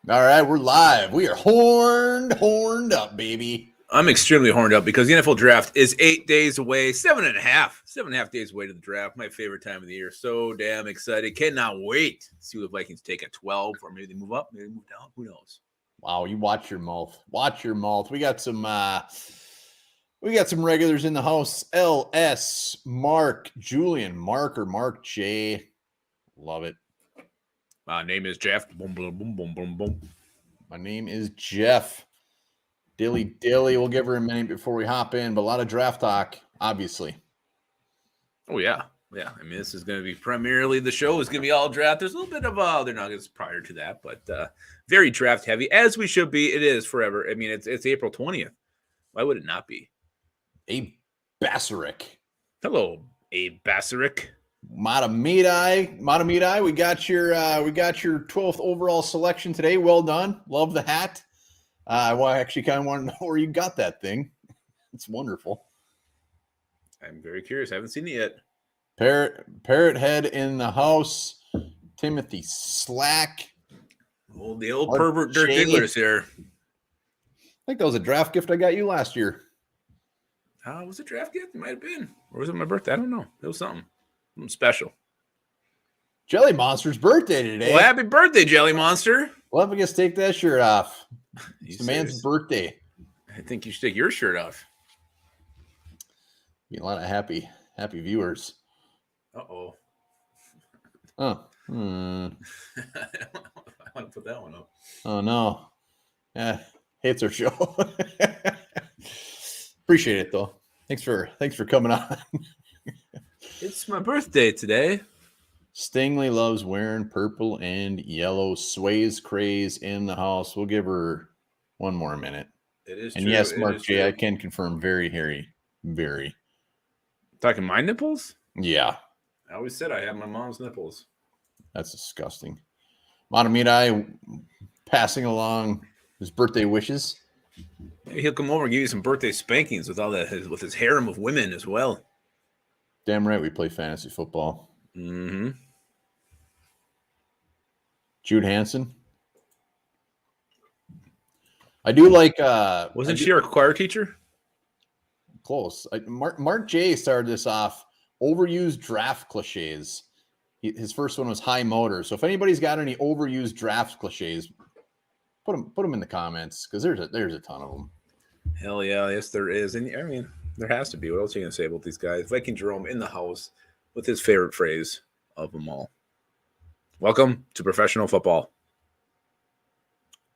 All right, we're live. We are horned up, baby. I'm extremely horned up because the NFL draft is 8 days away, 7.5 days away to the draft. My favorite time of the year. So damn excited. Cannot wait to see what the Vikings take at 12, or maybe they move up, maybe they move down. Who knows? Wow, you watch your mouth. Watch your mouth. We got some regulars in the house. LS, Mark, Julian, Mark or Mark J. Love it. My name is Jeff. Boom, boom, boom, boom, boom, boom. My name is Jeff. Dilly. We'll give her a minute before we hop in, but a lot of draft talk, obviously. Oh, yeah. Yeah. I mean, this is going to be primarily the show is going to be all draft. There's a little bit of other nuggets prior to that, but very draft heavy, as we should be. It is forever. I mean, it's April 20th. Why would it not be? Abe Basserick. Hello, Abe Basserick. Matamidai, we got your 12th overall selection today. Well done. Love the hat. I actually kind of want to know where you got that thing. It's wonderful. I'm very curious. I haven't seen it yet. Parrot head in the house. Timothy Slack. Oh, the old pervert Dirk Diggler's here. I think that was a draft gift I got you last year. Was it a draft gift? It might have been. Or was it my birthday? I don't know. It was something special. Jelly Monster's birthday today. Well, happy birthday, Jelly Monster. Well, if I guess take that shirt off. It's the man's birthday. I think you should take your shirt off. Be a lot of happy viewers. Uh-oh. Oh. I want to put that one up. Oh, no. Yeah, hates our show. Appreciate it, though. Thanks for coming on. It's my birthday today. Stingley loves wearing purple and yellow. Sways craze in the house. We'll give her one more minute. It is and true. Yes, Mark J, I can confirm, very hairy. Very. Talking my nipples? Yeah. I always said I have my mom's nipples. That's disgusting. Matamidai passing along his birthday wishes. Maybe he'll come over and give you some birthday spankings with all that, with his harem of women as well. Damn right we play fantasy football. Mm-hmm. Jude Hansen. I do like. Wasn't she our choir teacher? Close. Mark J started this off. Overused draft cliches. His first one was high motor. So if anybody's got any overused draft cliches, put them in the comments because there's a ton of them. Hell yeah, yes there is, and I mean there has to be. What else are you gonna say about these guys? Viking Jerome in the house with his favorite phrase of them all. Welcome to professional football.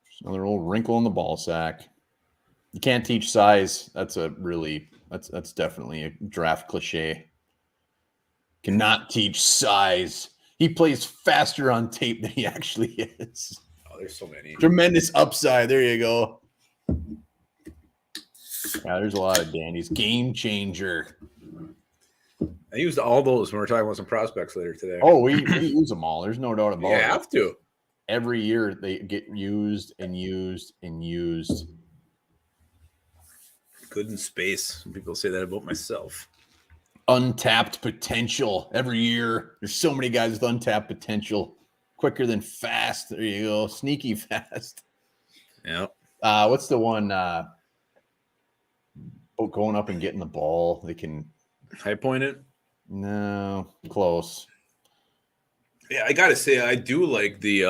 Just another old wrinkle in the ball sack. You can't teach size. That's definitely a draft cliche. Cannot teach size. He plays faster on tape than he actually is. Oh, there's so many. Tremendous upside. There you go. Yeah, there's a lot of dandies. Game changer. I used all those when we're talking about some prospects later today. Oh, we use them all. There's no doubt about it. You have to. Every year they get used and used and used. Good in space. Some people say that about myself. Untapped potential. Every year, there's so many guys with untapped potential. Quicker than fast. There you go. Sneaky fast. Yeah. What's the one? Going up and getting the ball. They can high point it. No, close. Yeah, I gotta say, I do like the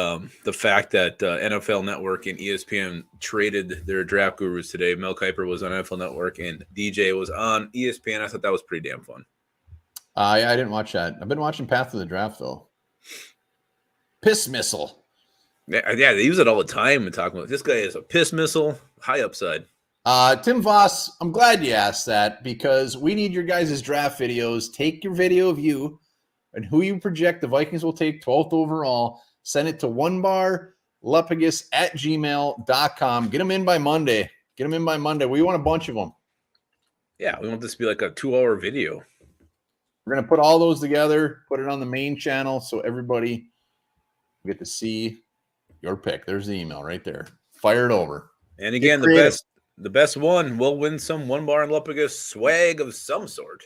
fact that NFL Network and ESPN traded their draft gurus today. Mel Kiper was on NFL Network and DJ was on ESPN. I thought that was pretty damn fun. I didn't watch that. I've been watching Path to the Draft though. Piss missile. Yeah, they use it all the time and talking about this guy is a piss missile, high upside. Tim Voss, I'm glad you asked that because we need your guys' draft videos. Take your video of you and who you project the Vikings will take 12th overall. Send it to onebarlepagus@gmail.com. Get them in by Monday. We want a bunch of them. Yeah, we want this to be like a 2-hour video. We're going to put all those together, put it on the main channel so everybody get to see your pick. There's the email right there. Fire it over. And again, the best one will win some One Bar and Lepagus swag of some sort.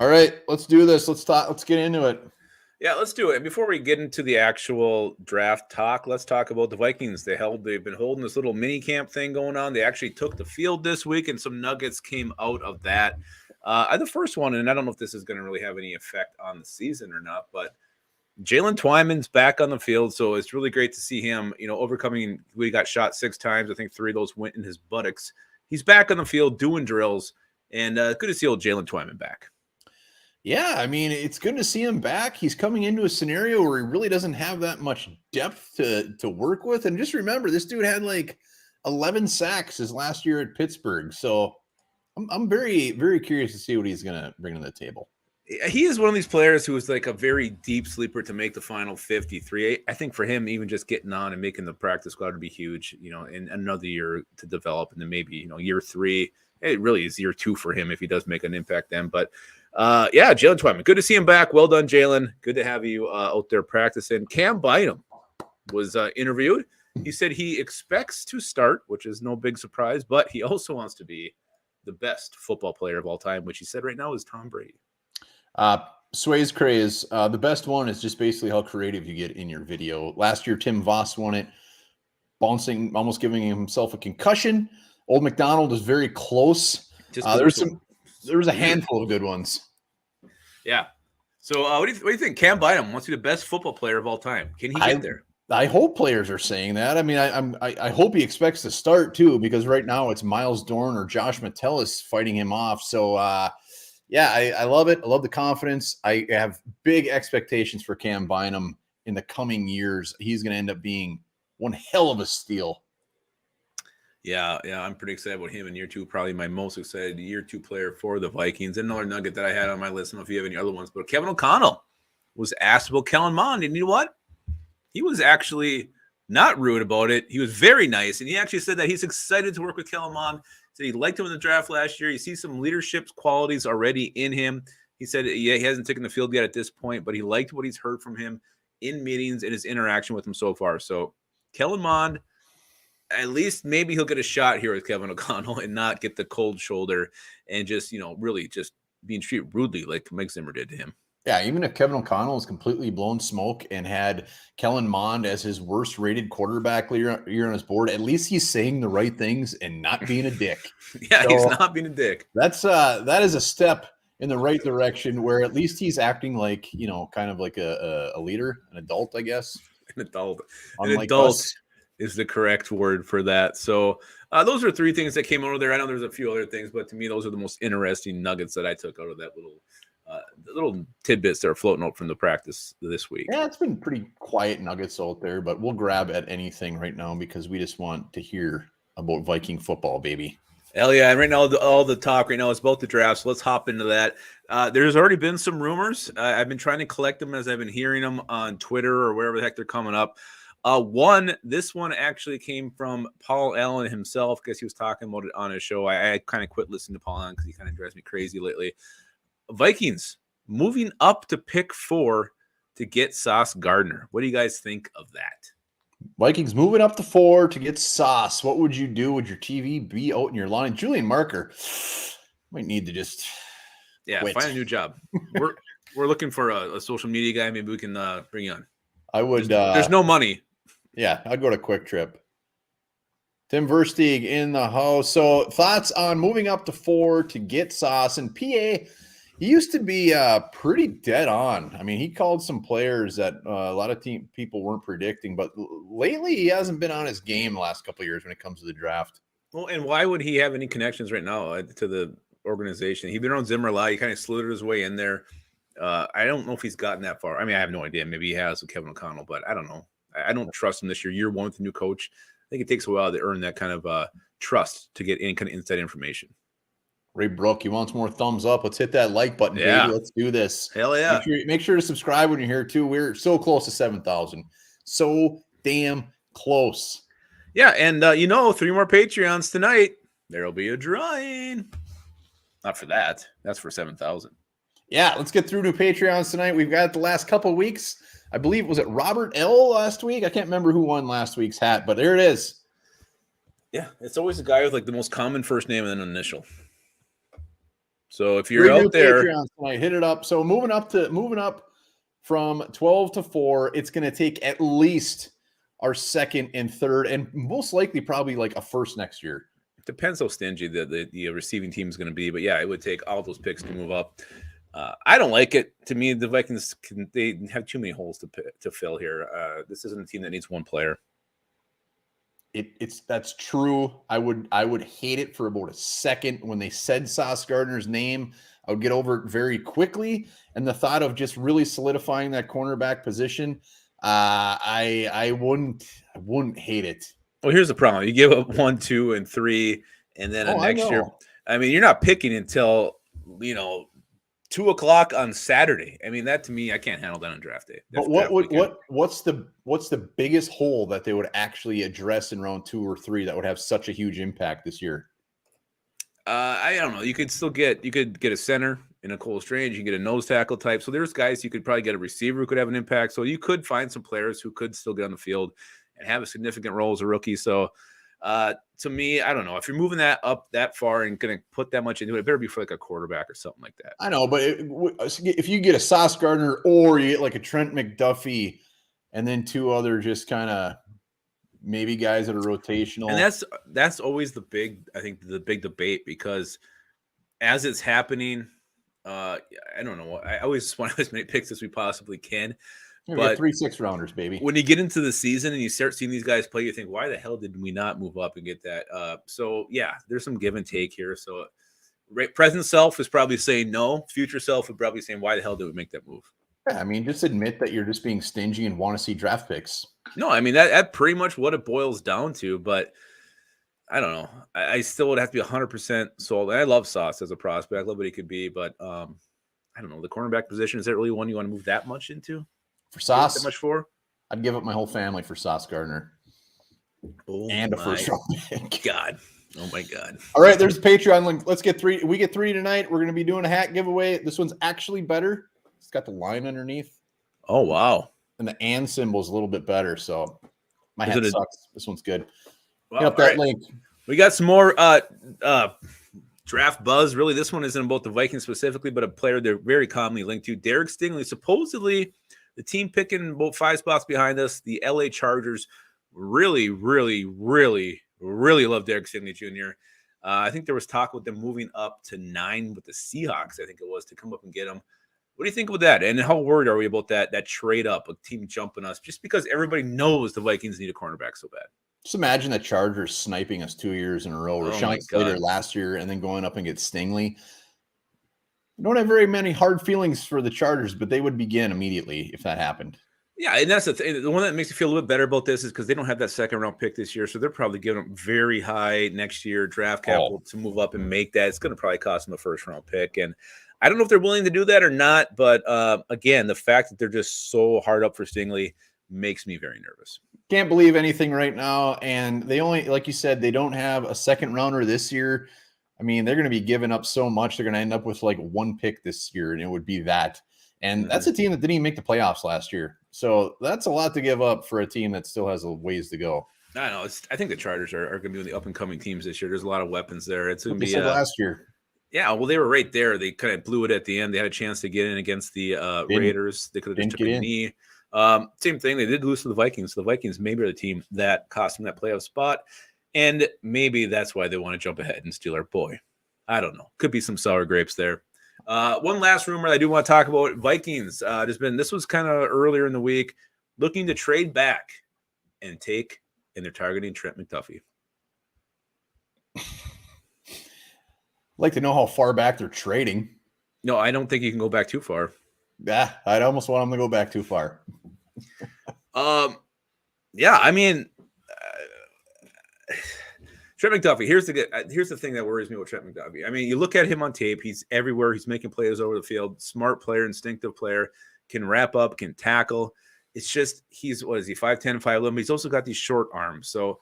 All right, let's do this. Let's get into it. Yeah, let's do it. Before we get into the actual draft talk, let's talk about the Vikings. They've been holding this little mini camp thing going on. They actually took the field this week, and some nuggets came out of that. The first one, and I don't know if this is going to really have any effect on the season or not, but Jalen Twyman's back on the field, so it's really great to see him, overcoming. We got shot 6 times. I think 3 of those went in his buttocks. He's back on the field doing drills, and good to see old Jalen Twyman back. Yeah, I mean, it's good to see him back. He's coming into a scenario where he really doesn't have that much depth to work with. And just remember, this dude had like 11 sacks his last year at Pittsburgh. So I'm very, very curious to see what he's going to bring to the table. He is one of these players who is like a very deep sleeper to make the final 53. I think for him, even just getting on and making the practice squad would be huge, in another year to develop. And then maybe, year 3, it really is year 2 for him if he does make an impact then. But Jalen Twyman, good to see him back. Well done, Jalen. Good to have you out there practicing. Cam Bynum was interviewed. He said he expects to start, which is no big surprise, but he also wants to be the best football player of all time, which he said right now is Tom Brady. Sway's craze. The best one is just basically how creative you get in your video. Last year, Tim Voss won it, bouncing, almost giving himself a concussion. Old McDonald is very close. There was a handful of good ones. Yeah. So what do you think? Cam Bynum wants to be the best football player of all time. Can he get there? I hope players are saying that. I mean, I hope he expects to start too, because right now it's Miles Dorn or Josh Metellus fighting him off. So I love it. I love the confidence. I have big expectations for Cam Bynum in the coming years. He's going to end up being one hell of a steal. Yeah, I'm pretty excited about him in year 2. Probably my most excited year 2 player for the Vikings. Another nugget that I had on my list. I don't know if you have any other ones, but Kevin O'Connell was asked about Kellen Mond, and you know what? He was actually not rude about it. He was very nice, and he actually said that he's excited to work with Kellen Mond. Said he liked him in the draft last year. You see some leadership qualities already in him. He said, he hasn't taken the field yet at this point, but he liked what he's heard from him in meetings and his interaction with him so far. So Kellen Mond, at least maybe he'll get a shot here with Kevin O'Connell and not get the cold shoulder and just, really just being treated rudely like Mike Zimmer did to him. Yeah, even if Kevin O'Connell is completely blown smoke and had Kellen Mond as his worst rated quarterback year on his board, at least he's saying the right things and not being a dick. Yeah, so he's not being a dick. That is a step in the right direction where at least he's acting like, kind of like a leader, an adult, I guess. An adult. Is the correct word for that. So those are 3 things that came out of there. I know there's a few other things, but to me, those are the most interesting nuggets that I took out of that little tidbits that are floating out from the practice this week. Yeah, it's been pretty quiet nuggets out there, but we'll grab at anything right now because we just want to hear about Viking football, baby. Hell yeah. And right now, all the talk right now is about the draft. So let's hop into that. There's already been some rumors. I've been trying to collect them as I've been hearing them on Twitter or wherever the heck they're coming up. This one actually came from Paul Allen himself because he was talking about it on his show. I kind of quit listening to Paul Allen because he kind of drives me crazy lately. Vikings moving up to pick 4 to get Sauce Gardner. What do you guys think of that? Vikings moving up to 4 to get Sauce. What would you do? Would your TV be out in your line? Julian Marker might need to just quit. Find a new job. We're looking for a social media guy. Maybe we can bring you on. I would. There's no money. Yeah, I'd go to Quick Trip. Tim Versteeg in the house. So thoughts on moving up to 4 to get Sauce. And PA, he used to be pretty dead on. I mean, he called some players that a lot of people weren't predicting, but lately he hasn't been on his game the last couple of years when it comes to the draft. Well, and why would he have any connections right now to the organization? He's been on Zimmer a lot. He kind of slithered his way in there. I don't know if he's gotten that far. I mean, I have no idea. Maybe he has with Kevin O'Connell, but I don't know. I don't trust him this year. Year 1 with the new coach. I think it takes a while to earn that kind of trust to get any kind of inside information. Ray Brook, he wants more thumbs up. Let's hit that like button, baby. Let's do this. Hell yeah. Make sure to subscribe when you're here, too. We're so close to 7,000. So damn close. Yeah, and 3 more Patreons tonight. There'll be a drawing. Not for that. That's for 7,000. Yeah, let's get through to Patreons tonight. We've got the last couple of weeks. I believe, was it Robert L. last week? I can't remember who won last week's hat, but there it is. Yeah, it's always a guy with like the most common first name and an initial. So if you're out there, Patreons tonight, hit it up. So moving up from 12 to 4. It's going to take at least our second and third, and most likely probably like a first next year. Depends how stingy the receiving team is going to be, but yeah, it would take all those picks to move up. I don't like it. To me, the Vikings they have too many holes to fill here. This isn't a team that needs one player. That's true. I would hate it for about a second when they said Sauce Gardner's name. I would get over it very quickly, and the thought of just really solidifying that cornerback position, I wouldn't hate it. Well, here's the problem: you give up 1, 2, and 3, and then next year. I mean, you're not picking until 2:00 on Saturday. I mean, that to me, I can't handle that on draft day. But what's the biggest hole that they would actually address in round 2 or 3 that would have such a huge impact this year? I don't know. You could get a center in a Cole Strange. You can get a nose tackle type. So there's guys you could probably get a receiver who could have an impact. So you could find some players who could still get on the field and have a significant role as a rookie. So to me, I don't know. If you're moving that up that far and going to put that much into it, it better be for like a quarterback or something like that. I know, but if you get a Sauce Gardner or you get like a Trent McDuffie and then 2 other just kind of maybe guys that are rotational. And that's always the big debate, because as it's happening, I don't know. I always want as many picks as we possibly can. But 3 6-rounders, baby. When you get into the season and you start seeing these guys play, you think, why the hell did we not move up and get that? So yeah, there's some give and take here. So present self is probably saying no. Future self would probably saying, why the hell did we make that move? Yeah, I mean, just admit that you're just being stingy and want to see draft picks. No, I mean, that's pretty much what it boils down to. But I don't know. I still would have to be 100% sold. And I love Sauce as a prospect. I love what he could be. But I don't know. The cornerback position, is that really one you want to move that much into? For Sauce? That much for? I'd give up my whole family for Sauce Gardner. And a first round pick. God. Oh, my God. All right, there's a Patreon link. Let's get 3. We get 3 tonight. We're going to be doing a hat giveaway. This one's actually better. It's got the line underneath. Oh, wow. And the and symbol is a little bit better. So my hat sucks. This one's good. Wow, get up that link. We got some more draft buzz. Really, this one isn't about the Vikings specifically, but a player they're very commonly linked to. Derek Stingley, supposedly the team picking about 5 spots behind us. The LA Chargers really, really, really, really love Derek Stingley Jr. I think there was talk with them moving up to 9 with the Seahawks, I think it was, to come up and get him. What do you think about that? And how worried are we about that trade up, a team jumping us, just because everybody knows the Vikings need a cornerback so bad? Just imagine the Chargers sniping us 2 years in a row. Rashawn Slater last year and then going up and get Stingley. I don't have very many hard feelings for the Chargers, but they would begin immediately if that happened. Yeah, and that's the thing. The one that makes me feel a little bit better about this is because they don't have that second-round pick this year, so they're probably giving them very high next year draft capital to move up and make that. It's going to probably cost them a first-round pick, and I don't know if they're willing to do that or not, but again, the fact that they're just so hard up for Stingley makes me very nervous. Can't believe anything right now, and they only, like you said, they don't have a second-rounder this year. I mean, they're going to be giving up so much, they're going to end up with like 1 pick this year, and it would be that. And that's a team that didn't even make the playoffs last year. So that's a lot to give up for a team that still has a ways to go. I know. I think the Chargers are going to be one of the up-and-coming teams this year. There's a lot of weapons there. It's going to be last year. Yeah, well, they were right there. They kind of blew it at the end. They had a chance to get in against the Raiders. They could have just took a knee. Same thing. They did lose to the Vikings. The Vikings maybe are the team that cost them that playoff spot. And maybe that's why they want to jump ahead and steal our boy. I don't know. Could be some sour grapes there. One last rumor I do want to talk about: Vikings. This was kind of earlier in the week, looking to trade back and they're targeting Trent McDuffie. Like to know how far back they're trading. No, I don't think you can go back too far. Yeah, I'd almost want them to go back too far. Yeah, I mean, Trent McDuffie. Here's the thing that worries me with Trent McDuffie. I mean, you look at him on tape; he's everywhere. He's making plays over the field. Smart player, instinctive player, can wrap up, can tackle. It's just he's 5'10", 5'11". He's also got these short arms, so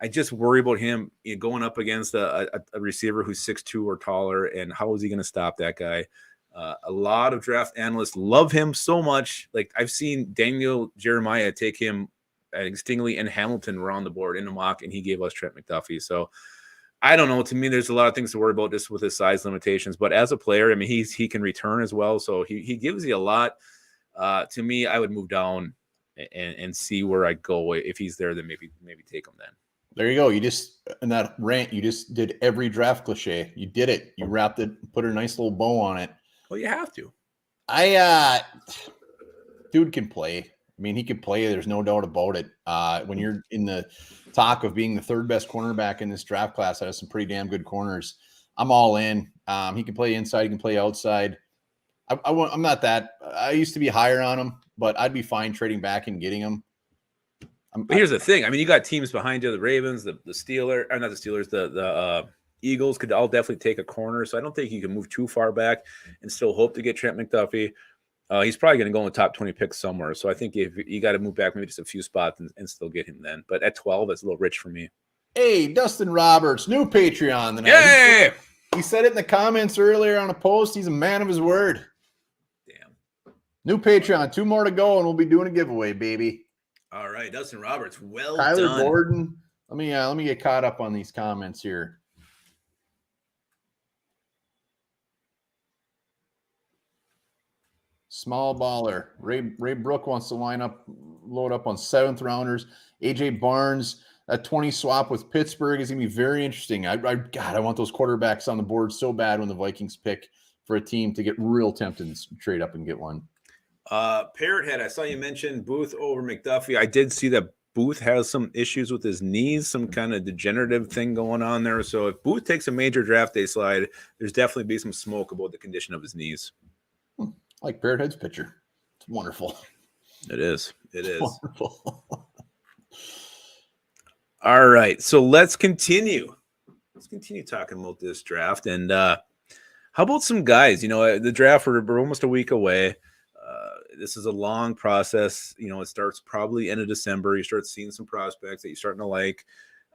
I just worry about him going up against a receiver who's 6'2" or taller, and how is he going to stop that guy? A lot of draft analysts love him so much. Like I've seen Daniel Jeremiah take him, I think Stingley and Hamilton were on the board in a mock, and he gave us Trent McDuffie. So I don't know. To me, there's a lot of things to worry about just with his size limitations. But as a player, I mean, he can return as well, so he gives you a lot. To me, I would move down and see where I go. If he's there, then maybe take him then. There you go. You just, in that rant, you just did every draft cliche. You did it. You wrapped it, put a nice little bow on it. Well, you have to. Dude can play. I mean, he can play. There's no doubt about it. When you're in the talk of being the third best cornerback in this draft class, that has some pretty damn good corners. I'm all in. He can play inside. He can play outside. I'm not that. I used to be higher on him, but I'd be fine trading back and getting him. But here's the thing. I mean, you got teams behind you, the Ravens, the Steelers, or not the Steelers, the Eagles could all definitely take a corner. So I don't think you can move too far back and still hope to get Trent McDuffie. He's probably going to go in the top 20 picks somewhere. So I think if you got to move back maybe just a few spots and still get him then. But at 12, that's a little rich for me. Hey, Dustin Roberts, new Patreon tonight. Yay! He said it in the comments earlier on a post. He's a man of his word. Damn. New Patreon, 2 more to go, and we'll be doing a giveaway, baby. All right, Dustin Roberts, well Tyler done. Gordon. Let me get caught up on these comments here. Small baller. Ray Brook wants to load up on 7th rounders. AJ Barnes, a 20 swap with Pittsburgh is gonna be very interesting. I want those quarterbacks on the board so bad when the Vikings pick for a team to get real tempted and trade up and get one. Parrot Head, I saw you mention Booth over McDuffie. I did see that Booth has some issues with his knees, some kind of degenerative thing going on there. So if Booth takes a major draft day slide, there's definitely be some smoke about the condition of his knees. I like Parrot Head's picture. It's wonderful. It is. It is. Wonderful. All right. So let's continue. Let's continue talking about this draft. And how about some guys? You know, the draft, we're almost a week away. This is a long process. You know, it starts probably end of December. You start seeing some prospects that you're starting to like.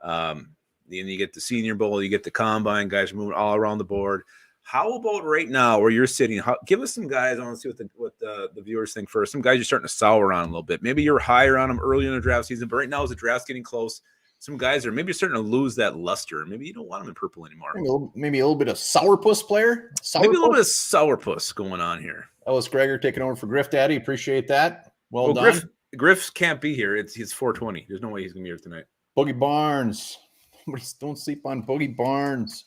Then you get the Senior Bowl, you get the Combine. Guys are moving all around the board. How about right now where you're sitting? Give us some guys. I want to see what the viewers think first. Some guys you're starting to sour on a little bit. Maybe you're higher on them early in the draft season, but right now as the draft's getting close, some guys are maybe starting to lose that luster. Maybe you don't want them in purple anymore. Maybe a little bit of sourpuss player. Maybe a little bit of sourpuss going on here. Ellis Gregor taking over for Griff Daddy. Appreciate that. Well done. Griff can't be here. He's 420. There's no way he's going to be here tonight. Boogie Barnes. Don't sleep on Boogie Barnes.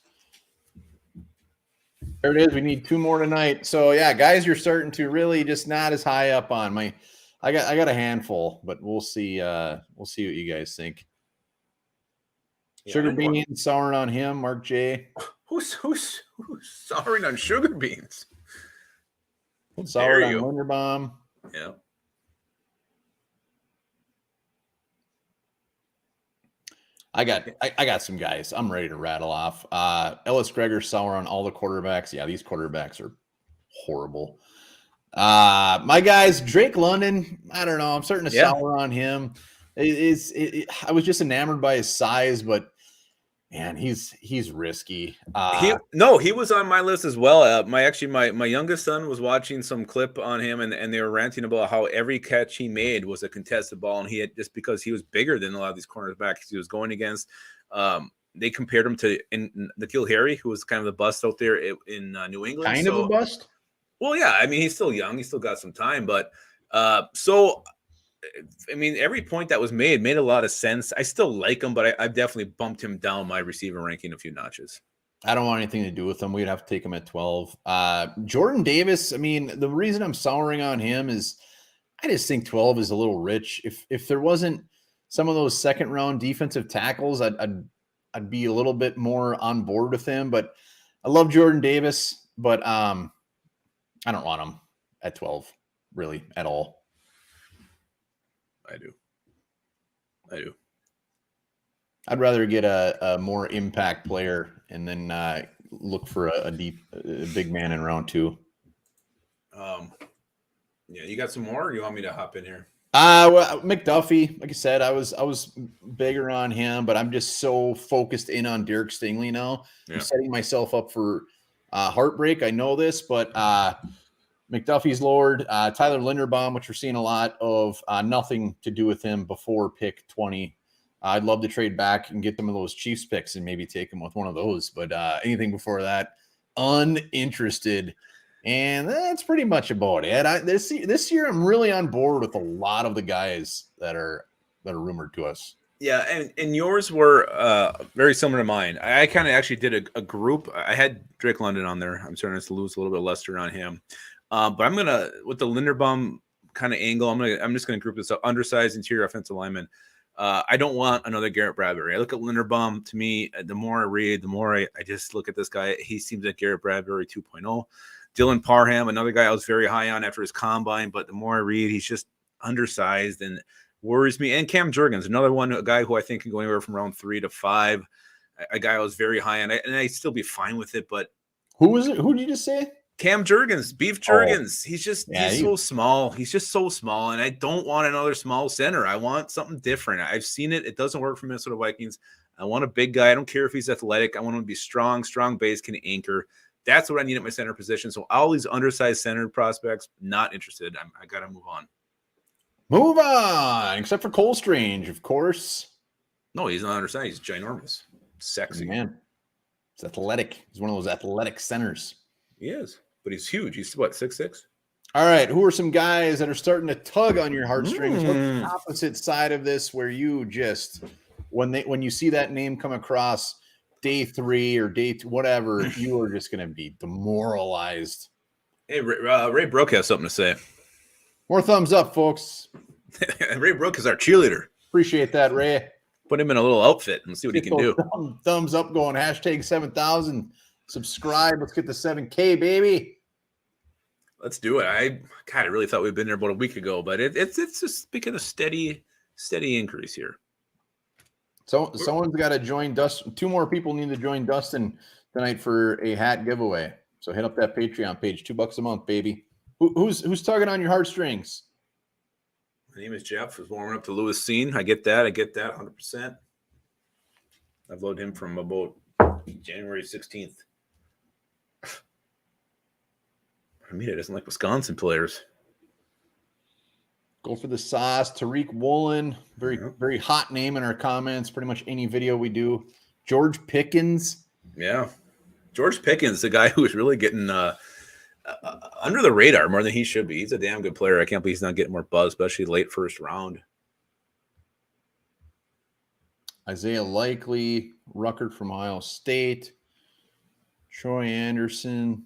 There it is. We need 2 more tonight. So yeah, guys, you're starting to really just not as high up on my. I got a handful, but we'll see. We'll see what you guys think. Yeah, Sugar Beans souring on him. Mark J. Who's souring on Sugar Beans? Soured on Linderbaum. Yeah. I got some guys. I'm ready to rattle off. Ellis Gregor sour on all the quarterbacks. Yeah, these quarterbacks are horrible. My guys, Drake London. I don't know. I'm starting to sour on him. I was just enamored by his size, but man, he's risky. He was on my list as well. My youngest son was watching some clip on him, and they were ranting about how every catch he made was a contested ball, and he had, just because he was bigger than a lot of these cornerbacks he was going against. They compared him to N'Keal Harry, who was kind of the bust out there in New England. Kind of a bust. Well, yeah. I mean, he's still young. He's still got some time, but I mean, every point that was made a lot of sense. I still like him, but I've definitely bumped him down my receiver ranking a few notches. I don't want anything to do with him. We'd have to take him at 12. Jordan Davis, I mean, the reason I'm souring on him is I just think 12 is a little rich. If there wasn't some of those second-round defensive tackles, I'd be a little bit more on board with him. But I love Jordan Davis, but I don't want him at 12, really, at all. I do. I'd rather get a more impact player and then look for a big man in round 2. Yeah, you got some more? Or you want me to hop in here? Well, McDuffie, like I said, I was bigger on him, but I'm just so focused in on Derek Stingley now. Yeah. I'm setting myself up for heartbreak. I know this, but McDuffie's lowered. Tyler Linderbaum, which we're seeing a lot of, nothing to do with him before pick 20. I'd love to trade back and get some of those Chiefs picks and maybe take him with one of those. But anything before that, uninterested. And that's pretty much about it. This year, I'm really on board with a lot of the guys that are rumored to us. Yeah, and yours were very similar to mine. I kind of actually did a group. I had Drake London on there. I'm starting to lose a little bit of luster on him, but I'm gonna with the Linderbaum kind of angle. I'm just gonna group this up: undersized interior offensive lineman. I don't want another Garrett Bradbury. I look at Linderbaum. To me, the more I read, the more I just look at this guy. He seems like Garrett Bradbury 2.0. Dylan Parham, another guy I was very high on after his combine, but the more I read, he's just undersized and worries me. And Cam Jurgens, another one, a guy who I think can go anywhere from round 3 to 5. A guy I was very high on, and I'd still be fine with it. But who was it? Who did you just say? Cam Jurgens, Beef Jurgens. He's so small. He's just so small, and I don't want another small center. I want something different. I've seen it. It doesn't work for Minnesota Vikings. I want a big guy. I don't care if he's athletic. I want him to be strong base, can anchor. That's what I need at my center position. So all these undersized center prospects, not interested. I got to move on. Move on, except for Cole Strange, of course. No, he's not undersized. He's ginormous. Sexy. Man. He's athletic. He's one of those athletic centers. He is, but he's huge. He's what, 6'6"? All right. Who are some guys that are starting to tug on your heartstrings? What's the opposite side of this where you just, when you see that name come across day 3 or day 2, whatever, you are just going to be demoralized? Hey, Ray Brook has something to say. More thumbs up, folks. Ray Brook is our cheerleader. Appreciate that, Ray. Put him in a little outfit and see what he can do. Thumbs up going. Hashtag 7,000. Subscribe. Let's get to 7K, baby. Let's do it. I really thought we'd been there about a week ago, but it's just become a steady increase here. So someone's got to join Dustin. 2 more people need to join Dustin tonight for a hat giveaway. So hit up that Patreon page. $2 a month, baby. Who's tugging on your heartstrings? My name is Jeff. I was warming up to Lewis Scene. I get that 100%. I've loaded him from about January 16th. Armida doesn't like Wisconsin players. Go for the sauce. Tariq Woolen, very hot name in our comments. Pretty much any video we do. George Pickens. Yeah, George Pickens, the guy who is really getting under the radar more than he should be. He's a damn good player. I can't believe he's not getting more buzz, especially late first round. Isaiah Likely, Ruckert from Ohio State. Troy Anderson.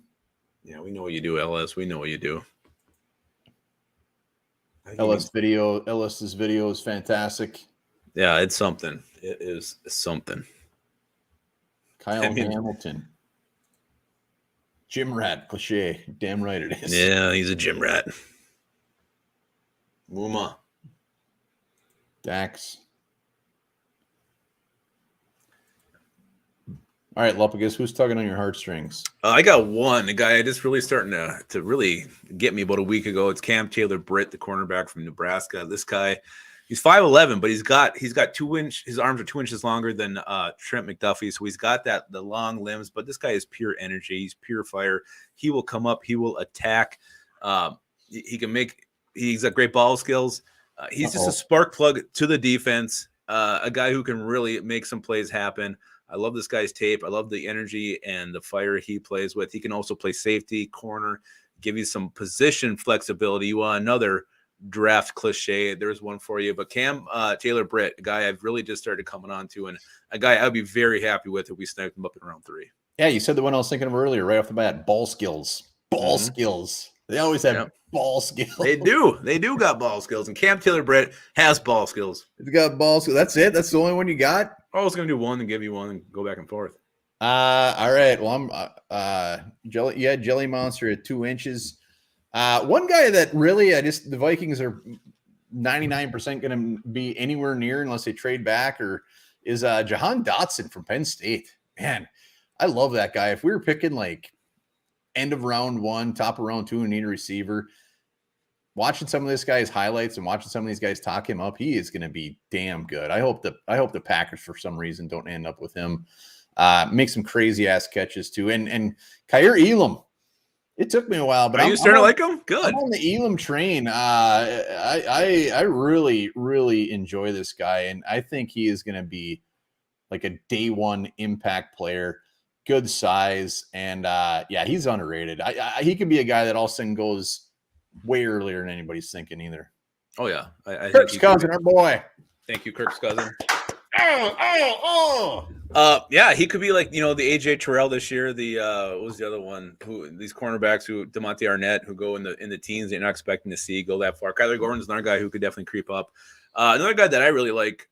Yeah, we know what you do, LS. We know what you do. Ellis's video is fantastic. Yeah, it's something. It is something. Kyle Hamilton. Gym rat cliche. Damn right it is. Yeah, he's a gym rat. Muma. Dax. All right, Lupagus, who's tugging on your heartstrings? I got one. The guy just really starting to really get me about a week ago. It's Cam Taylor-Britt, the cornerback from Nebraska. This guy, he's 5'11", but he's got 2 inch. His arms are 2 inches longer than Trent McDuffie, so he's got the long limbs. But this guy is pure energy. He's pure fire. He will come up. He will attack. He can make. He's got great ball skills. He's just a spark plug to the defense. A guy who can really make some plays happen. I love this guy's tape. I love the energy and the fire he plays with. He can also play safety, corner, give you some position flexibility. You want another draft cliche, there's one for you. But Cam Taylor-Britt, a guy I've really just started coming on to, and a guy I'd be very happy with if we sniped him up in round 3. Yeah, you said the one I was thinking of earlier, right off the bat. Ball skills. Ball skills. They always have ball skills. They do. They do got ball skills. And Cam Taylor-Britt has ball skills. He's got ball skills. That's it? That's the only one you got? I was going to do one and give you one and go back and forth. All right. Well, I'm Jelly Monster at 2 inches. One guy that really, the Vikings are 99% going to be anywhere near unless they trade back, or is Jahan Dotson from Penn State. Man, I love that guy. If we were picking like end of round 1, top of round 2, and need a receiver, watching some of this guy's highlights and watching some of these guys talk him up, he is going to be damn good. I hope the Packers for some reason don't end up with him. Make some crazy ass catches too. And Kyer Elam, it took me a while, but are you starting to like him? Good. I'm on the Elam train. I really, really enjoy this guy, and I think he is going to be like a day 1 impact player. good size, and yeah, he's underrated. He could be a guy that all of a sudden goes way earlier than anybody's thinking either. Oh yeah, I Kirk's think cousin, our boy. Thank you, Kirk's cousin. Oh. Yeah, he could be like, the AJ Terrell this year. The what was the other one? These cornerbacks who DeMonte Arnett who go in the teens that you're not expecting to see go that far. Kyler Gordon's another guy who could definitely creep up. Another guy that I really like,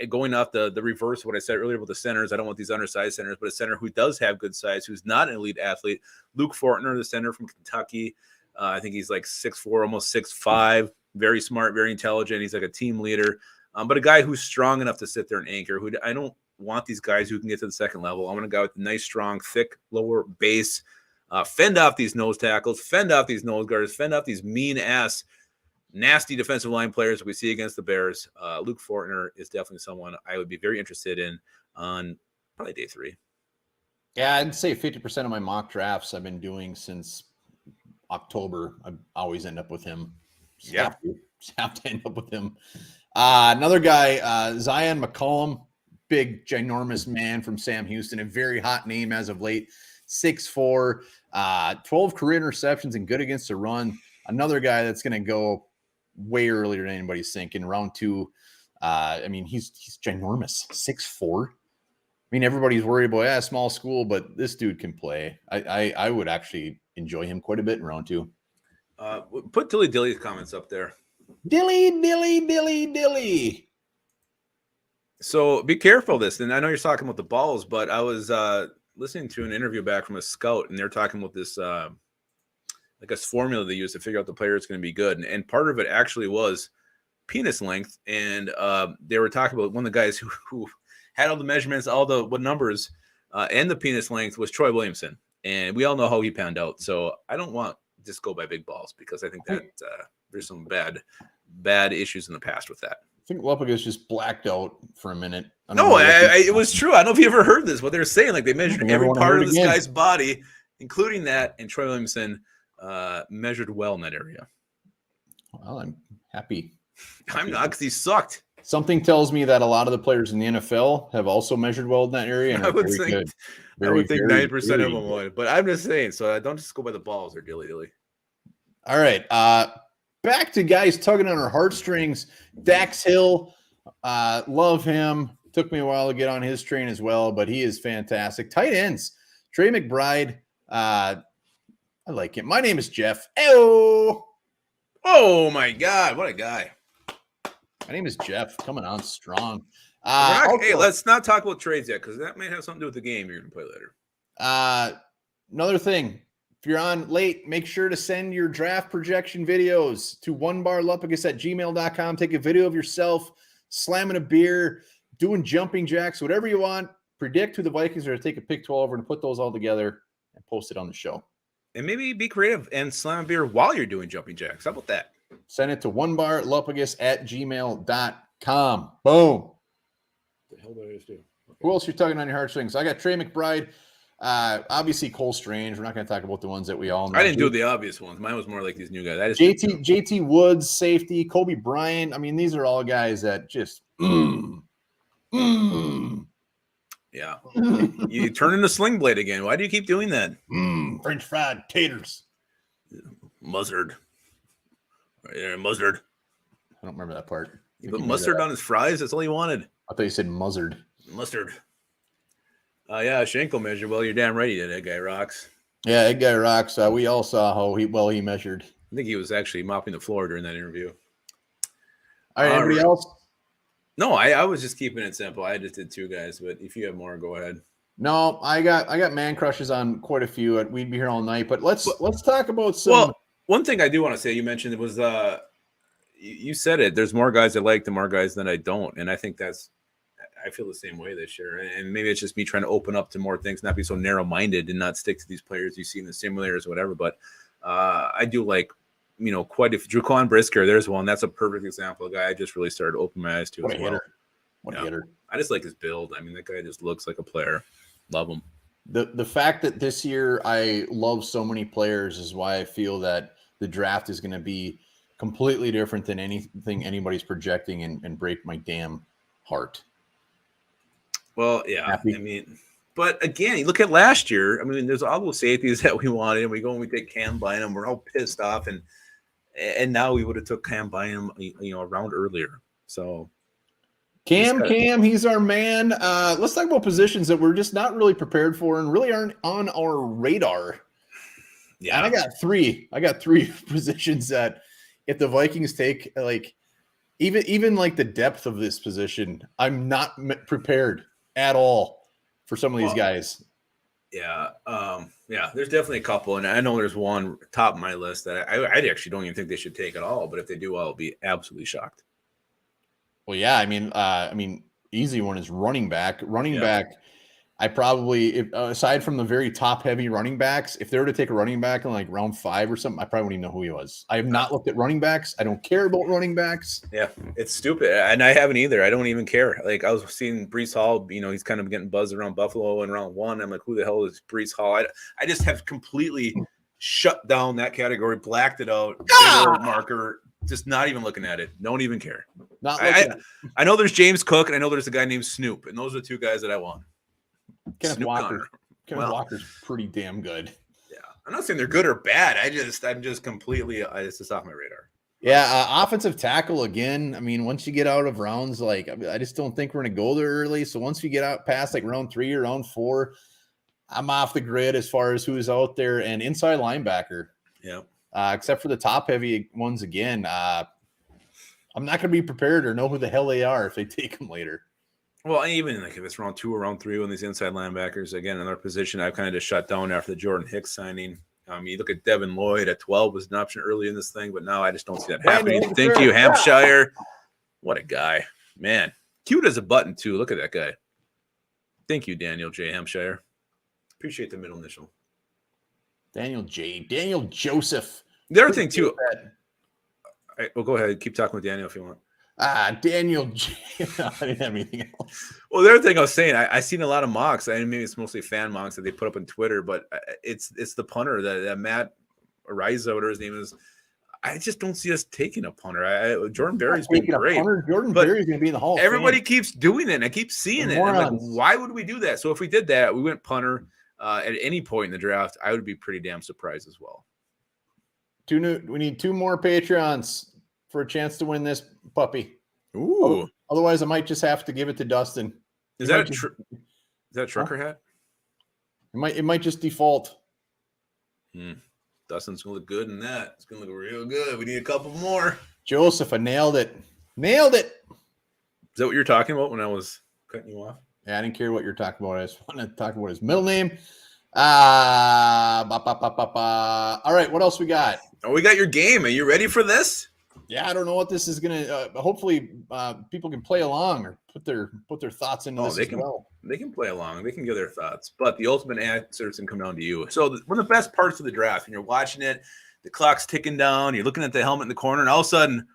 going off the reverse of what I said earlier about the centers. I don't want these undersized centers, but a center who does have good size, who's not an elite athlete. Luke Fortner, the center from Kentucky. I think he's like 6'4", almost 6'5", very smart, very intelligent. He's like a team leader. But a guy who's strong enough to sit there and anchor. Who I don't want these guys who can get to the second level. I want a guy with a nice, strong, thick lower base. Fend off these nose tackles, fend off these nose guards, fend off these mean-ass, nasty defensive line players that we see against the Bears. Luke Fortner is definitely someone I would be very interested in on probably day 3. Yeah, I'd say 50% of my mock drafts I've been doing since October. I always end up with him. Just have to end up with him. Another guy, Zion McCollum, big, ginormous man from Sam Houston, a very hot name as of late, 6'4", 12 career interceptions and good against the run. Another guy that's going to go way earlier than anybody's thinking, round 2. I mean, he's ginormous, 6'4". I mean, everybody's worried about, small school, but this dude can play. I would actually enjoy him quite a bit in round 2. Put Dilly Dilly's comments up there. Dilly. So be careful this. And I know you're talking about the balls, but I was listening to an interview back from a scout, and they're talking about this like a formula they use to figure out the player that's going to be good. And part of it actually was penis length. And they were talking about one of the guys who had all the measurements, what numbers, and the penis length was Troy Williamson. And we all know how he panned out. So I don't want to just go by big balls, because I think that there's some bad issues in the past with that. I think Lepagus just blacked out for a minute. No, it was true. I don't know if you ever heard this, what they were saying. Like, they measured every part of this guy's body, including that, and Troy Williamson measured well in that area. Well, I'm happy. I'm not, because he sucked. Something tells me that a lot of the players in the NFL have also measured well in that area. And I would think 90% of them would. But I'm just saying, so don't just go by the balls or dilly. All right. Back to guys tugging on our heartstrings. Dax Hill, love him. Took me a while to get on his train as well, but he is fantastic. Tight ends, Trey McBride. I like him. My name is Jeff. Oh my God, what a guy! My name is Jeff. Coming on strong. Hey, let's not talk about trades yet, because that may have something to do with the game you're going to play later. Another thing. If you're on late, make sure to send your draft projection videos to onebarlupagus@gmail.com. Take a video of yourself slamming a beer, doing jumping jacks, whatever you want. Predict who the Vikings are going to take a pick 12 and put those all together and post it on the show. And maybe be creative and slam a beer while you're doing jumping jacks. How about that? Send it to onebarlupagus@gmail.com. Boom. What the hell did I just do? Okay. Who else are you tugging on your heartstrings? I got Trey McBride. Obviously Cole Strange. We're not going to talk about the ones that we all know. I didn't do the obvious ones. Mine was more like these new guys. JT Woods, safety, Kobe Bryant. I mean, these are all guys that just yeah. You turn into Sling Blade again. Why do you keep doing that? French fried taters. Mustard. Right there, mustard. I don't remember that part. He put mustard on his fries. That's all he wanted. I thought you said muzzard. Mustard. Yeah, Schenkel measured well. You're damn right he did. That guy rocks. Yeah, that guy rocks. We all saw how well he measured. I think he was actually mopping the floor during that interview. All right, anybody else? No, I was just keeping it simple. I just did 2 guys, but if you have more, go ahead. No, I got man crushes on quite a few. We'd be here all night, but let's talk about some. Well, one thing I do want to say, you mentioned it was you said it. There's more guys I like than more guys than I don't, and I think I feel the same way this year. And maybe it's just me trying to open up to more things, not be so narrow-minded and not stick to these players you see in the simulators or whatever. But I do like, quite a few. Jaquan Brisker, there's one. That's a perfect example. A guy I just really started to open my eyes to. What a hitter. What a hitter. I just like his build. I mean, that guy just looks like a player. Love him. The fact that this year I love so many players is why I feel that the draft is going to be completely different than anything anybody's projecting and break my damn heart. Well, yeah. Happy? I mean, But again, you look at last year. I mean, there's all those safeties that we wanted, and we go and we take Cam Bynum. We're all pissed off, and now we would have took Cam Bynum, a round earlier. So Cam, he's our man. Let's talk about positions that we're just not really prepared for and really aren't on our radar. Yeah, and I got three positions that if the Vikings take, like, even like the depth of this position, I'm not prepared at all for some of these guys. Yeah. There's definitely a couple, and I know there's one top of my list that I actually don't even think they should take at all. But if they do, I'll be absolutely shocked. Well, yeah, I mean, easy one is running back. Running back, I probably, aside from the very top heavy running backs, if they were to take a running back in like round 5 or something, I probably wouldn't even know who he was. I have not looked at running backs. I don't care about running backs. Yeah, it's stupid, and I haven't either. I don't even care. Like, I was seeing Breece Hall, he's kind of getting buzzed around Buffalo in round 1. I'm like, who the hell is Breece Hall? I just have completely shut down that category, blacked it out, big old marker, just not even looking at it. Don't even care. I know there's James Cook, and I know there's a guy named Snoop, and those are the 2 guys that I want. Kenneth Walker's pretty damn good. Yeah, I'm not saying they're good or bad. I'm just completely, it's just off my radar. Yeah, offensive tackle again. I mean, once you get out of rounds, like, I just don't think we're going to go there early. So once you get out past like round 3 or round 4, I'm off the grid as far as who's out there. And inside linebacker. Yeah. Except for the top heavy ones again. I'm not going to be prepared or know who the hell they are if they take them later. Well, even like if it's round 2 or round 3 when these inside linebackers, again, in their position, I've kind of just shut down after the Jordan Hicks signing. You look at Devin Lloyd at 12 was an option early in this thing, but now I just don't see that happening. Thank you, Hampshire. What a guy, man. Cute as a button, too. Look at that guy. Thank you, Daniel J. Hampshire. Appreciate the middle initial. Daniel Joseph. The other thing, too. Well, go ahead. Keep talking with Daniel if you want. Daniel J. I didn't have anything else. Well, the other thing I was saying, I seen a lot of mocks. I mean, maybe it's mostly fan mocks that they put up on Twitter, but it's the punter that Matt Ariza, whatever his name is. I just don't see us taking a punter. Jordan Berry's been great. Jordan Berry's going to be in the Hall of Fame. Everybody keeps doing it, and I keep seeing it. I'm like, why would we do that? So if we did that, we went punter at any point in the draft, I would be pretty damn surprised as well. We need 2 more Patreons for a chance to win this puppy. Ooh. Otherwise, I might just have to give it to Dustin. Is that a trucker hat? It might just default. Dustin's gonna look good in that. It's gonna look real good. We need a couple more. Joseph, I nailed it. Nailed it. Is that what you're talking about when I was cutting you off? Yeah, I didn't care what you're talking about. I just wanted to talk about his middle name. All right, what else we got? Oh, we got your game. Are you ready for this? Yeah, I don't know what this is gonna. Hopefully, people can play along or put their thoughts into this as well. They can play along. They can give their thoughts, but the ultimate answers can come down to you. So one of the best parts of the draft, and you're watching it, the clock's ticking down. You're looking at the helmet in the corner, and all of a sudden,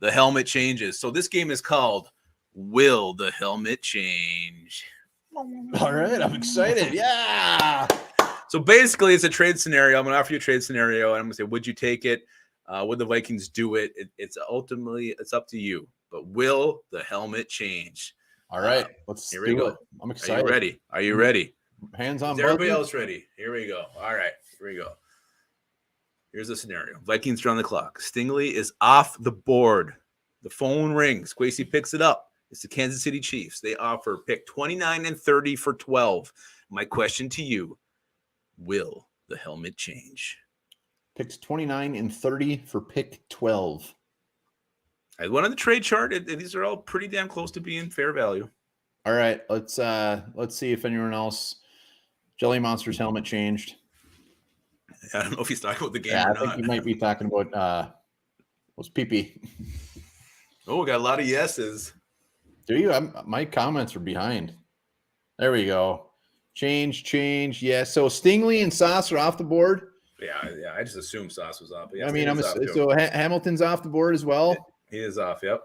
the helmet changes. So this game is called "Will the Helmet Change?" All right, I'm excited. Yeah. So basically, it's a trade scenario. I'm going to offer you a trade scenario, and I'm going to say, would you take it? Would the Vikings do it? It's ultimately, it's up to you. But will the helmet change? All right, here we go. It. I'm excited. Are you ready? Hands on. Is everybody else ready? Here we go. All right, here we go. Here's the scenario. Vikings are on the clock. Stingley is off the board. The phone rings. Quasey picks it up. It's the Kansas City Chiefs. They offer pick 29 and 30 for 12. My question to you, will the helmet change? Picks 29 and 30 for pick 12. I went on the trade chart. These are all pretty damn close to being fair value. All right, let's see if anyone else. Jelly Monster's helmet changed. I don't know if he's talking about the game. Yeah, or I think not. he might be talking about was PP. Oh, we got a lot of yeses. Do you? My comments are behind. There we go. Change. Yeah. So Stingley and Sauce are off the board. Yeah. I just assumed Sauce was off. I mean, Hamilton's off the board as well. He is off. Yep.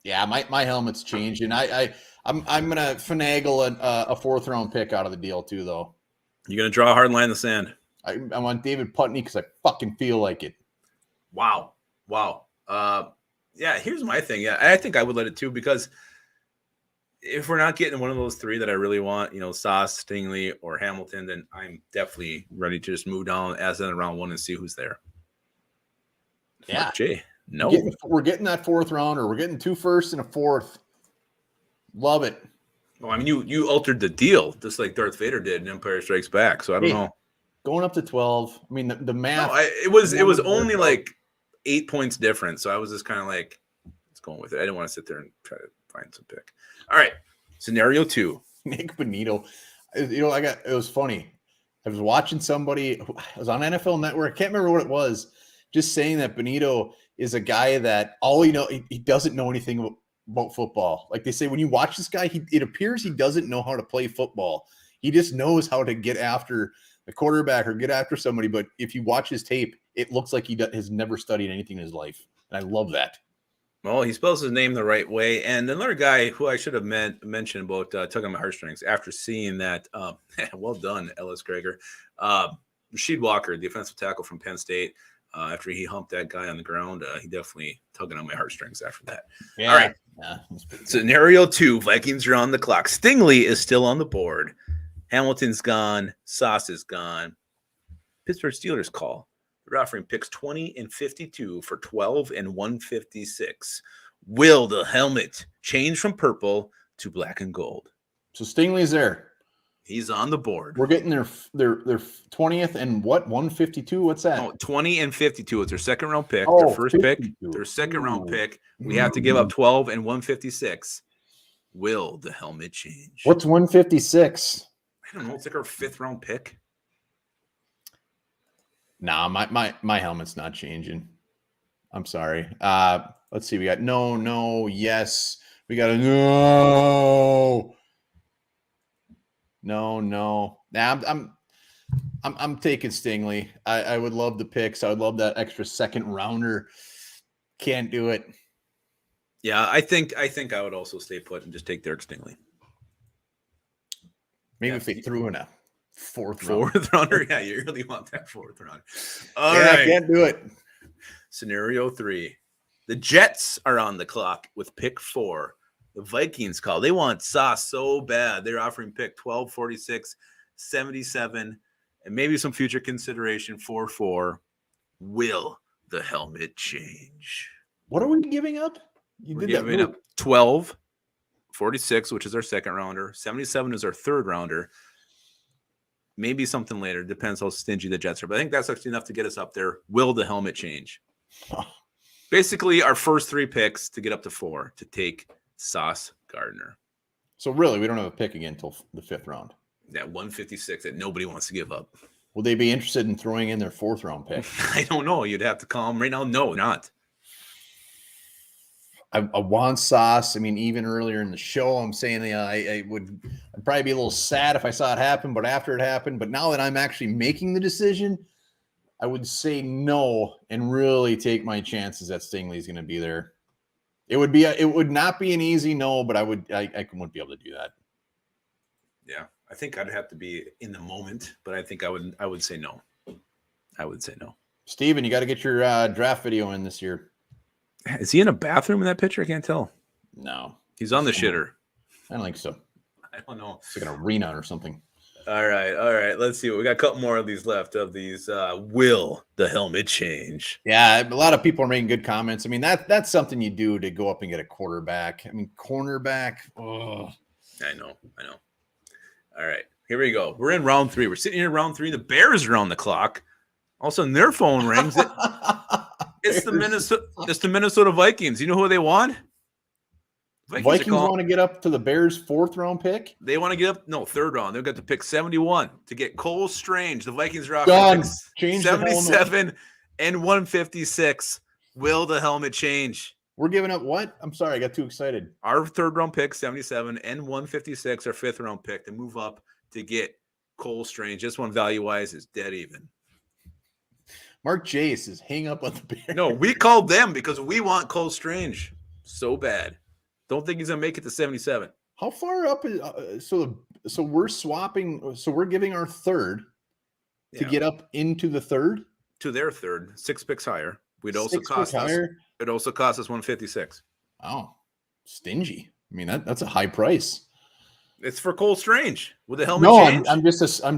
Yeah. My helmet's changed, and I'm gonna finagle a 4th round pick out of the deal too, though. You're gonna draw a hard line in the sand. I want David Putney because I fucking feel like it. Wow. Yeah. Here's my thing. Yeah, I think I would let it too because if we're not getting one of those three that I really want, Sauce, Stingley, or Hamilton, then I'm definitely ready to just move down as in round 1 and see who's there. Yeah. Mark J. No. We're getting that 4th rounder. We're getting 2 firsts and a 4th. Love it. Well, I mean, you altered the deal just like Darth Vader did in Empire Strikes Back. So I don't know. Going up to 12. I mean, the math. No, it was only like 8 points different. So I was just kind of like, let's go with it. I didn't want to sit there and try to find some pick. All right. Scenario 2. Nick Bonito. It was funny. I was watching somebody. I was on NFL Network. I can't remember what it was. Just saying that Bonito is a guy that he doesn't know anything about football. Like they say, when you watch this guy, it appears he doesn't know how to play football. He just knows how to get after the quarterback or get after somebody. But if you watch his tape, it looks like he has never studied anything in his life. And I love that. Well, he spells his name the right way. And another guy who I should have mentioned about tugging on my heartstrings after seeing that, well done, Ellis Gregor. Rasheed Walker, defensive tackle from Penn State. After he humped that guy on the ground, he definitely tugging on my heartstrings after that. Yeah. All right. Yeah, Scenario 2, Vikings are on the clock. Stingley is still on the board. Hamilton's gone. Sauce is gone. Pittsburgh Steelers call. They're offering picks 20 and 52 for 12 and 156. Will the helmet change from purple to black and gold? So Stingley's there. He's on the board. We're getting their 20th and what? 152? What's that? No, 20 and 52. It's their second round pick. Oh, their first 52. pick. Their second round pick. We have to give up 12 and 156. Will the helmet change? What's 156? I don't know. It's like our 5th round pick. Nah, my helmet's not changing. I'm sorry. Let's see. We got no, yes. We got a no. Nah, I'm taking Stingley. I would love the picks. I would love that extra second rounder. Can't do it. Yeah, I think I would also stay put and just take Derek Stingley. Maybe if they threw in a fourth rounder. Yeah, you really want that 4th rounder. All right. I can't do it. Scenario 3. The Jets are on the clock with pick 4. The Vikings call. They want Sauce so bad. They're offering pick 12, 46, 77, and maybe some future consideration 4-4. Will the helmet change? What are we giving up? We're giving up 12, 46, which is our second rounder. 77 is our third rounder. Maybe something later. Depends how stingy the Jets are. But I think that's actually enough to get us up there. Will the helmet change? Basically, our first 3 picks to get up to 4 to take Sauce Gardner. So really, we don't have a pick again until the 5th round. That 156 that nobody wants to give up. Will they be interested in throwing in their 4th round pick? I don't know. You'd have to call them right now. No, not. I want Sauce. I mean, even earlier in the show, I'm saying I'd probably be a little sad if I saw it happen, but after it happened. But now that I'm actually making the decision, I would say no and really take my chances that Stingley's going to be there. It would not be an easy no, but I wouldn't be able to do that. Yeah, I think I'd have to be in the moment, but I think I would say no. I would say no. Steven, you got to get your draft video in this year. Is he in a bathroom in that picture? I can't tell. No. He's on the shitter. I don't think so. I don't know. It's like an arena or something. All right. Let's see. We got a couple more of these left of these. Will the helmet change? Yeah, a lot of people are making good comments. I mean, that's something you do to go up and get a quarterback. I mean, cornerback. Oh. I know. All right. Here we go. We're in round 3. We're sitting here in round 3. The Bears are on the clock. All of a sudden, their phone rings. It's the Minnesota Vikings. You know who they want? Vikings want to get up to the Bears' 4th round pick. They want to get up. No, 3rd round. They've got to pick 71 to get Cole Strange. The Vikings are offering 77 and 156. Will the helmet change? We're giving up what? I'm sorry, I got too excited. Our 3rd round pick, 77 and 156. Our 5th round pick to move up to get Cole Strange. This one value wise is dead even. Mark J says hang up on the Bears. No, we called them because we want Cole Strange so bad. Don't think he's gonna make it to 77. How far up is so we're swapping? So we're giving our 3rd to get up into the 3rd to their 3rd, 6 picks higher. It also cost us 156. Oh, stingy. I mean, that's a high price. It's for Cole Strange with the helmet No, change. I'm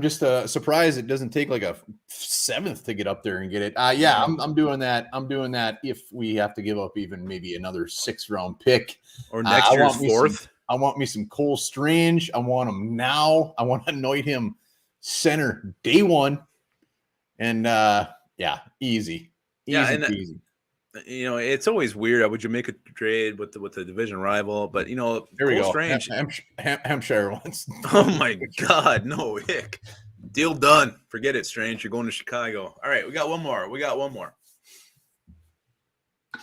just surprised it doesn't take like a 7th to get up there and get it. Yeah, I'm doing that. I'm doing that if we have to give up even maybe another 6th-round pick Or next year's 4th. I want me some Cole Strange. I want him now. I want to anoint him center day one. And yeah, easy peasy. You know, it's always weird. Would you make a trade with the division rival? But you know, Here we Cole go. Strange. Hampshire wants. Oh my God, no, Hick. Deal done. Forget it, Strange. You're going to Chicago. All right, we got one more.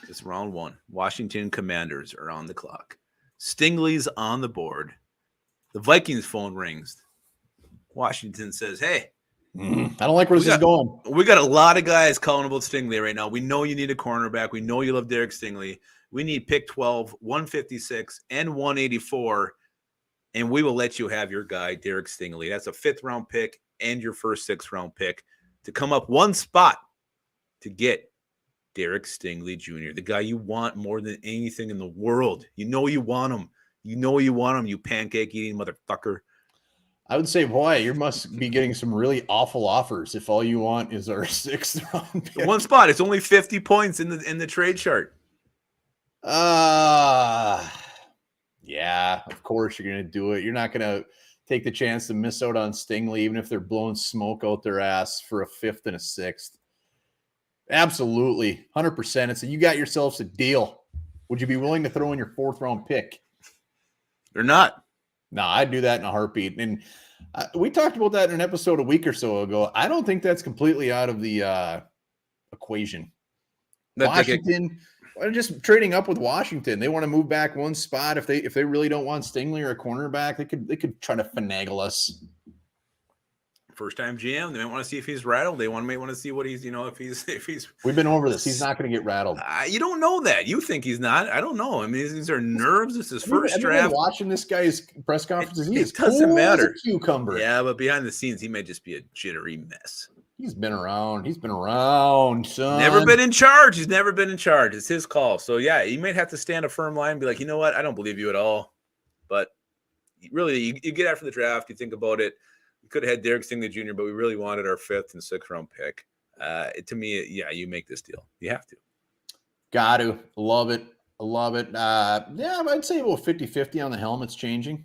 It's round 1. Washington Commanders are on the clock. Stingley's on the board. The Vikings phone rings. Washington says, hey, I don't like where this is going. We got a lot of guys calling about Stingley right now. We know you need a cornerback. We know you love Derek Stingley. We need pick 12, 156, and 184, and we will let you have your guy, Derek Stingley. That's a 5th-round pick and your first 6th-round pick to come up one spot to get Derek Stingley Jr., the guy you want more than anything in the world. You know you want him. You pancake-eating motherfucker. I would say, boy, you must be getting some really awful offers if all you want is our 6th-round pick. One spot. It's only 50 points in the trade chart. Yeah, of course you're going to do it. You're not going to take the chance to miss out on Stingley, even if they're blowing smoke out their ass for a 5th and a 6th. Absolutely. 100%. It's you got yourselves a deal. Would you be willing to throw in your 4th-round pick? They're not. No, I'd do that in a heartbeat. And we talked about that in an episode a week or so ago. I don't think that's completely out of the equation. Washington, just trading up with Washington. They want to move back one spot. If they really don't want Stingley or a cornerback, they could try to finagle us. First-time GM, they might want to see if he's rattled. They might want to see what he's, if he's. We've been over this. He's not going to get rattled. You don't know that. You think he's not. I don't know. I mean, these are nerves. This is first draft. Watching this guy's press conferences, it doesn't matter. As a cucumber. Yeah, but behind the scenes, he may just be a jittery mess. He's been around, son. Never been in charge. He's never been in charge. It's his call. So yeah, you might have to stand a firm line and be like, you know what? I don't believe you at all. But really, you get after the draft. You think about it. We could have had Derek Stingley Jr., but we really wanted our 5th and 6th-round pick. To me, yeah, you make this deal. You have to. Got to. Love it. Yeah, I'd say about 50-50 on the helmets changing.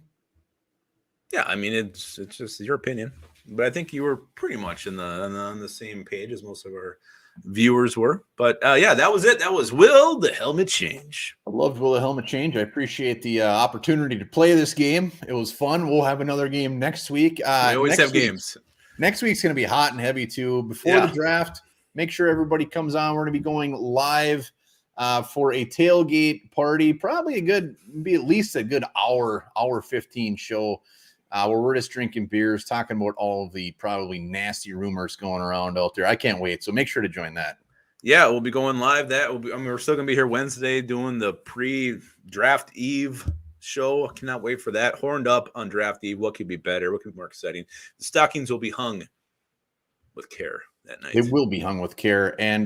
Yeah, I mean, it's just your opinion. But I think you were pretty much on the same page as most of our viewers were. But yeah, that was it. That was Will the Helmet Change. I loved Will the Helmet Change. I appreciate the opportunity to play this game. It was fun. We'll have another game next week. We always have games. Next week's going to be hot and heavy too. Before the draft, make sure everybody comes on. We're going to be going live for a tailgate party. Probably be at least a good hour 15 show. Where we're just drinking beers, talking about all of the probably nasty rumors going around out there. I can't wait. So make sure to join that. Yeah, we'll be going live. We're still going to be here Wednesday doing the pre-draft eve show. I cannot wait for that. Horned up on draft eve. What could be better? What could be more exciting? The stockings will be hung with care that night. It will be hung with care. And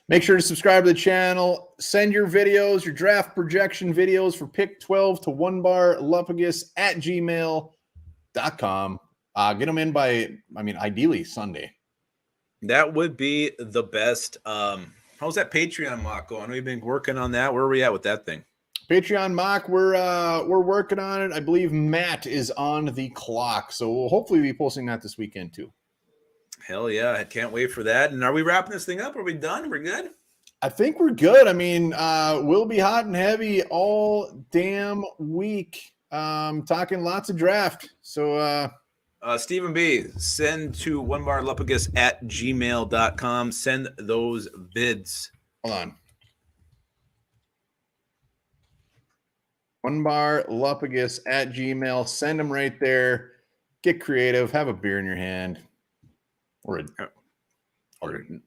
make sure to subscribe to the channel. Send your videos, your draft projection videos for pick 12 to onebarlupagus@gmail.com. Get them in by, ideally Sunday. That would be the best. How's that Patreon mock going? We've been working on that. Where are we at with that thing? Patreon mock, we're working on it. I believe Matt is on the clock, so we'll hopefully be posting that this weekend too. Hell yeah, I can't wait for that. And are we wrapping this thing up? Are we done? We're good? I think we're good. I mean, we'll be hot and heavy all damn week. Talking lots of draft. So Stephen B, send to onebarlupagus@gmail.com. Send those vids. Hold on. onebarlupagus@gmail. Send them right there. Get creative. Have a beer in your hand. Or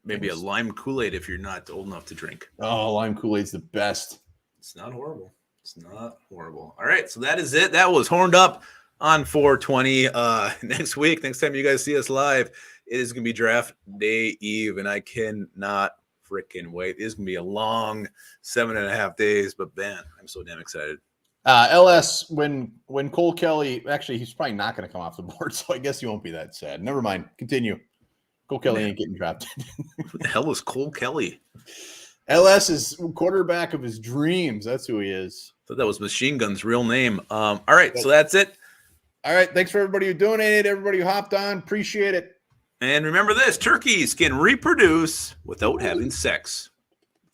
maybe a lime Kool-Aid if you're not old enough to drink. Oh, lime Kool-Aid's the best. It's not horrible. All right, so that is it. That was Horned Up on 420. Next week, next time you guys see us live, it is going to be draft day eve, and I cannot freaking wait. It's going to be a long 7.5 days, but man, I'm so damn excited. LS, when Cole Kelly, actually, he's probably not going to come off the board, so I guess he won't be that sad. Never mind. Continue. Cole Kelly ain't getting drafted. Who the hell is Cole Kelly? LS is quarterback of his dreams. That's who he is. I thought that was Machine Gun's real name. All right, so that's it. All right, thanks for everybody who donated, everybody who hopped on. Appreciate it. And remember this, turkeys can reproduce without having sex.